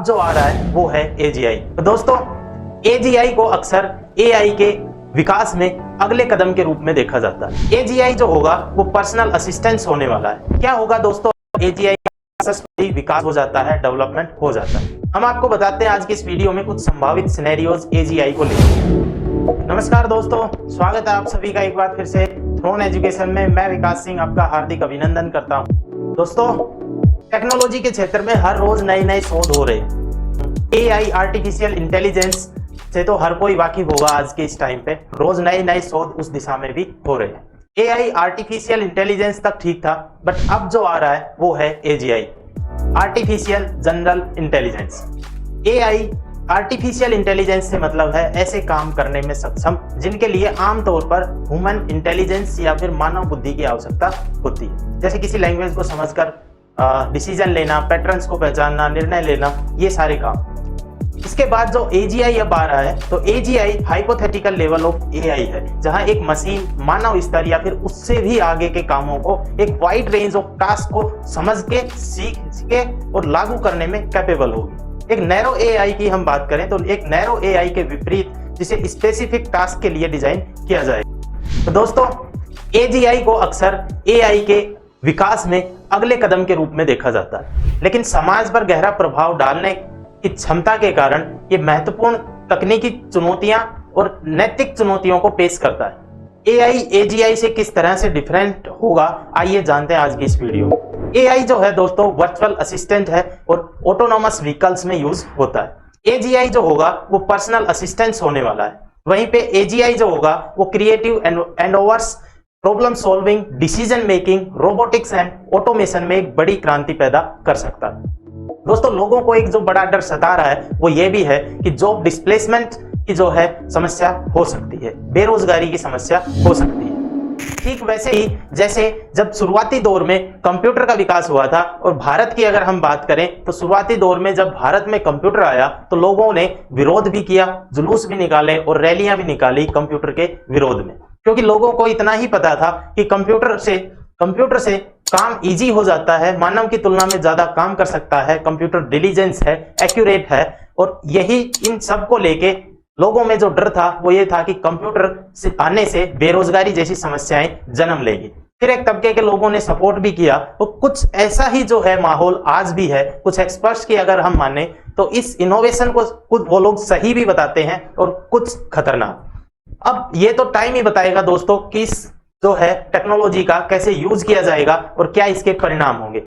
अब जो आ रहा है वो है AGI। तो दोस्तों AGI को अक्सर AI के विकास में अगले कदम के रूप में देखा जाता है। AGI जो होगा वो पर्सनल असिस्टेंस होने वाला है। क्या होगा दोस्तों, AGI सक्सेसफुली विकास हो जाता है, डेवलपमेंट हो जाता है। हम आपको बताते हैं आज की इस वीडियो में कुछ संभावित सिनेरियोज AGI को लेकर। नमस्कार दोस्तों, स्वागत है आप सभी का एक बार फिर से थ्रोन एजुकेशन में। मैं विकास सिंह आपका हार्दिक अभिनंदन करता हूं। दोस्तों टेक्नोलॉजी के क्षेत्र में हर रोज नए नए शोध हो रहे हैं। AI आर्टिफिशियल इंटेलिजेंस से तो हर कोई वाकिफ होगा आज के इस टाइम पे। रोज नए नए शोध उस दिशा में भी हो रहे हैं। AI आर्टिफिशियल इंटेलिजेंस तक ठीक था, बट अब जो आ रहा है वो है AGI, artificial general intelligence. AI artificial intelligence से मतलब है ऐसे काम करने में सक्षम जिनके लिए आमतौर पर ह्यूमन इंटेलिजेंस या फिर मानव बुद्धि की आवश्यकता होती है। जैसे किसी लैंग्वेज को समझकर डिसीजन लेना, पैटर्न्स को पहचानना, निर्णय लेना, ये सारे काम। इसके बाद जो AGI अब आ रहा है, तो AGI hypothetical level of AI है, जहां एक मशीन मानव स्तर या फिर उससे भी आगे के कामों को एक वाइड रेंज ऑफ टास्क को समझ के, सीख के और लागू करने में कैपेबल होगी। एक नैरो AI की हम बात करें तो एक नैरो AI के विपरीत जिसे स्पेसिफिक टास्क के लिए डिजाइन किया जाए। तो दोस्तों AGI को अक्सर AI के विकास में अगले कदम के रूप में देखा जाता है, लेकिन समाज पर गहरा प्रभाव डालने की क्षमता के कारण ये महत्वपूर्ण तकनीकी चुनौतियां और नैतिक चुनौतियों को पेश करता है। AI AGI से किस तरह से डिफरेंट होगा, आइए जानते हैं आज की इस वीडियो में। AI जो है दोस्तों वर्चुअल असिस्टेंट है और ऑटोनोमस व्हीकल्स में यूज होता है। AGI जो होगा वो पर्सनल असिस्टेंस होने वाला है। वहीं पे AGI जो होगा वो creative endeavours, problem solving, decision making, robotics and automation में एक बड़ी क्रांति पैदा कर सकता है। दोस्तों लोगों को एक जो बड़ा डर सता रहा है वो ये भी है कि जॉब डिस्प्लेसमेंट की जो है समस्या हो सकती है, बेरोजगारी की समस्या हो सकती है। ठीक वैसे ही जैसे जब शुरुआती दौर में कंप्यूटर का विकास हुआ था, और भारत की अगर हम बात करें तो शुरुआती दौर में जब भारत में कंप्यूटर आया तो लोगों ने विरोध भी किया, जुलूस भी निकाले और रैलियां भी निकाली कंप्यूटर के विरोध में, क्योंकि लोगों को इतना ही पता था कि कंप्यूटर से काम इजी हो जाता है, मानव की तुलना में ज्यादा काम कर सकता है, कंप्यूटर डिलीजेंस है, एक्यूरेट है। और यही इन सब को लेके लोगों में जो डर था वो ये था कि कंप्यूटर से आने से बेरोजगारी जैसी समस्याएं जन्म लेगी। फिर एक तबके के लोगों ने सपोर्ट भी किया, तो कुछ ऐसा ही जो है माहौल आज भी है। कुछ एक्सपर्ट्स की अगर हम माने तो इस इनोवेशन को कुछ वो लोग सही भी बताते हैं और कुछ खतरनाक। अब ये तो टाइम ही बताएगा दोस्तों कि इस जो है टेक्नोलॉजी का कैसे यूज किया जाएगा और क्या इसके परिणाम होंगे।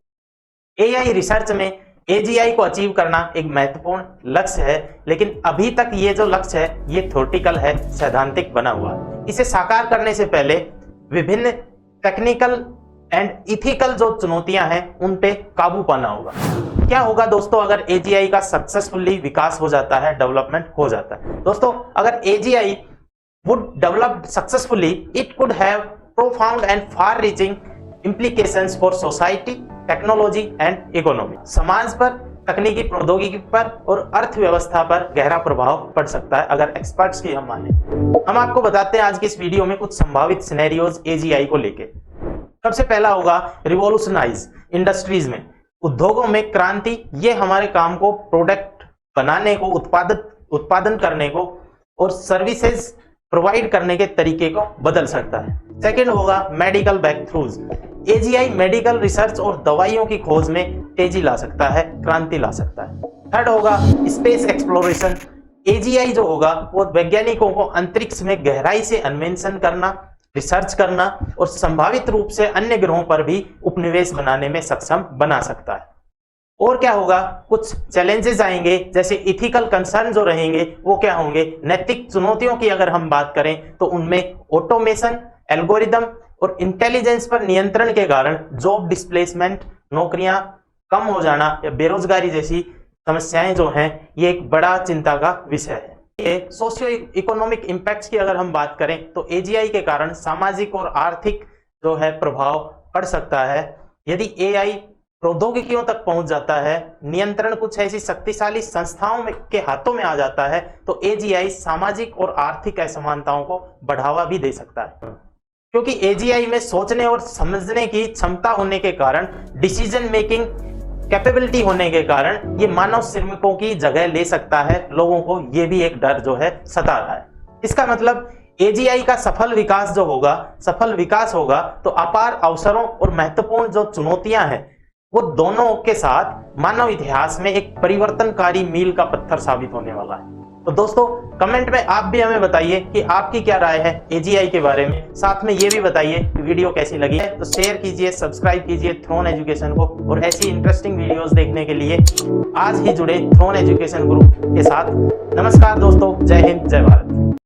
AI रिसर्च में AGI को अचीव करना एक महत्वपूर्ण लक्ष्य है, लेकिन अभी तक ये जो लक्ष्य है ये थ्योरेटिकल है, सैद्धांतिक बना हुआ है। इसे साकार करने से पहले विभिन्न टेक्निकल एंड इथिकल जो चुनौतियां हैं उन पे काबू पाना होगा। क्या होगा दोस्तों अगर AGI का सक्सेसफुली विकास हो जाता है, डेवलपमेंट हो जाता है। दोस्तों अगर AGI would develop successfully, it could have profound and far-reaching implications for society, technology and economy। समाज पर, तकनीकी प्रौद्योगिकी पर और अर्थव्यवस्था पर गहरा प्रभाव पड़ सकता है अगर एक्सपर्ट्स की हम माने। हम आपको बताते हैं आज की इस वीडियो में कुछ संभावित सिनेरियोज AGI को लेके। सबसे पहला होगा रिवॉल्यूशनाइज इंडस्ट्रीज में, उद्योगों में क्रांति। ये हमारे काम को प्रोडक्ट बनाने को, उत्पादन करने को और सर्विसेज प्रोवाइड करने के तरीके को बदल सकता है। सेकंड होगा मेडिकल ब्रेकथ्रूज। AGI मेडिकल रिसर्च और दवाइयों की खोज में तेजी ला सकता है, क्रांति ला सकता है। थर्ड होगा स्पेस एक्सप्लोरेशन। AGI जो होगा वो वैज्ञानिकों को अंतरिक्ष में गहराई से अन्वेषण करना, रिसर्च करना और संभावित रूप से अन्य ग्रहों पर भी उपनिवेश बनाने में सक्षम बना सकता है। और क्या होगा, कुछ चैलेंजेस आएंगे, जैसे इथिकल कंसर्न जो रहेंगे वो क्या होंगे। नैतिक चुनौतियों की अगर हम बात करें तो उनमें ऑटोमेशन, एल्गोरिदम और इंटेलिजेंस पर नियंत्रण के कारण जॉब डिस्प्लेसमेंट, नौकरियां कम हो जाना या बेरोजगारी जैसी समस्याएं जो हैं ये एक बड़ा चिंता का विषय है। ये सोशियो इकोनॉमिक इम्पैक्ट्स की अगर हम बात करें तो AGI के कारण सामाजिक और आर्थिक जो है प्रभाव पड़ सकता है। यदि AI प्रौद्योगिकियों तक पहुंच जाता है, नियंत्रण कुछ ऐसी शक्तिशाली संस्थाओं के हाथों में आ जाता है, तो AGI सामाजिक और आर्थिक असमानताओं को बढ़ावा भी दे सकता है। क्योंकि AGI में सोचने और समझने की क्षमता होने के कारण डिसीजन मेकिंग कैपेबिलिटी होने के कारण ये मानव श्रमिकों की जगह ले सकता है, लोगों को ये भी एक डर जो है सता रहा है। इसका मतलब एजीआई का सफल विकास होगा तो अपार अवसरों और महत्वपूर्ण जो चुनौतियां हैं वो दोनों के साथ मानव इतिहास में एक परिवर्तनकारी मील का पत्थर साबित होने वाला है। तो दोस्तों कमेंट में आप भी हमें बताइए कि आपकी क्या राय है एजीआई के बारे में। साथ में ये भी बताइए कि वीडियो कैसी लगी है। तो शेयर कीजिए, सब्सक्राइब कीजिए थ्रोन एजुकेशन को, और ऐसी इंटरेस्टिंग वीडियोस देखने के लिए आज ही जुड़े थ्रोन एजुकेशन ग्रुप के साथ। नमस्कार दोस्तों, जय हिंद, जय भारत।